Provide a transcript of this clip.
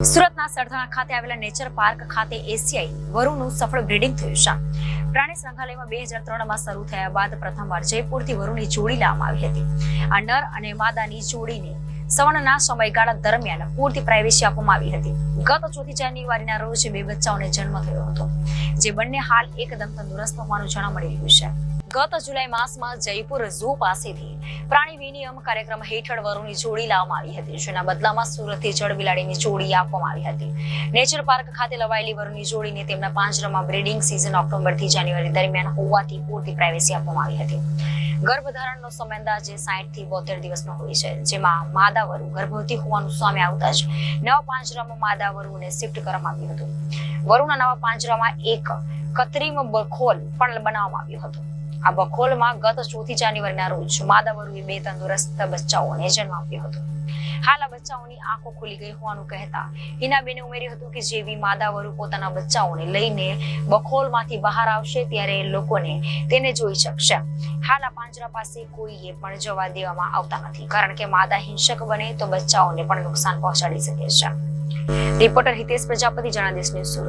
સુરતના સરથાણા ખાતે આવેલા નેચર પાર્ક ખાતે એશિયાઈ વરુનું સફળ બ્રીડિંગ થયું છે. પ્રાણી સંગ્રહાલયમાં 2003માં શરૂ થયા બાદ પ્રથમવાર જયપુરથી વરુની જોડી લાવવામાં આવી હતી. આ નર અને માદાની જોડીને સવર્ણના સમયગાળા દરમિયાન પૂરતી પ્રાઇવેસી આપવામાં આવી હતી. ગત 4 જાન્યુઆરીના રોજ 2 બચ્ચાઓને જન્મ થયો હતો, જે બંને હાલ એકદમ તંદુરસ્ત હોવાનું જાણવા મળી રહ્યું છે. ગત જુલાઈ માસમાં જયપુર ઝૂ પાસેથી પ્રાણી વિનિમય કાર્યક્રમ હેઠળ વરુની જોડી લાવવામાં આવી હતી, જેના બદલામાં સુરતથી જળબિલાડીની જોડી આપવામાં આવી હતી. નેચર પાર્ક ખાતે લવાયેલી વરુની જોડીને તેમના પાંજરામાં બ્રીડિંગ સિઝન ઓક્ટોબરથી જાન્યુઆરી દરમિયાન હોવાથી પૂરતી પ્રાઇવેસી આપવામાં આવી હતી. ગર્ભધારણનો સમય અંદાજે 60 થી 72 દિવસનો હોય છે, જેમાં માદા વરુ ગર્ભવતી હોવાનું સામે આવતા જ નવા પાંજરામાં માદા વરુને શિફ્ટ કરવામાં આવ્યું હતું. વરુના નવા પાંજરામાં એક કૃત્રિમ બખોલ પણ બનાવવામાં આવ્યો હતો. આ બખોલમાં ગત 4 જાન્યુઆરીના રોજ માદા વરુએ 2 તંદુરસ્ત બચ્ચાઓને જન્મ આપ્યો હતો. હાલ આ બચ્ચાઓની આંખો ખુલી ગઈ હોવાનું કહેતા હિનાબેને ઉમેર્યું હતું કે જેવી માદા વરુ પોતાના બચ્ચાઓને લઈને બખોલમાંથી બહાર આવશે ત્યારે લોકોને તેને જોઈ શકશે. હાલ આ પાંજરા પાસે કોઈએ પણ જવા દેવામાં આવતા નથી, કારણ કે માદા હિંસક બને તો બચ્ચાઓને પણ નુકસાન પહોંચાડી શકે છે. Reporter Hitesh Prajapati, Janadesh news.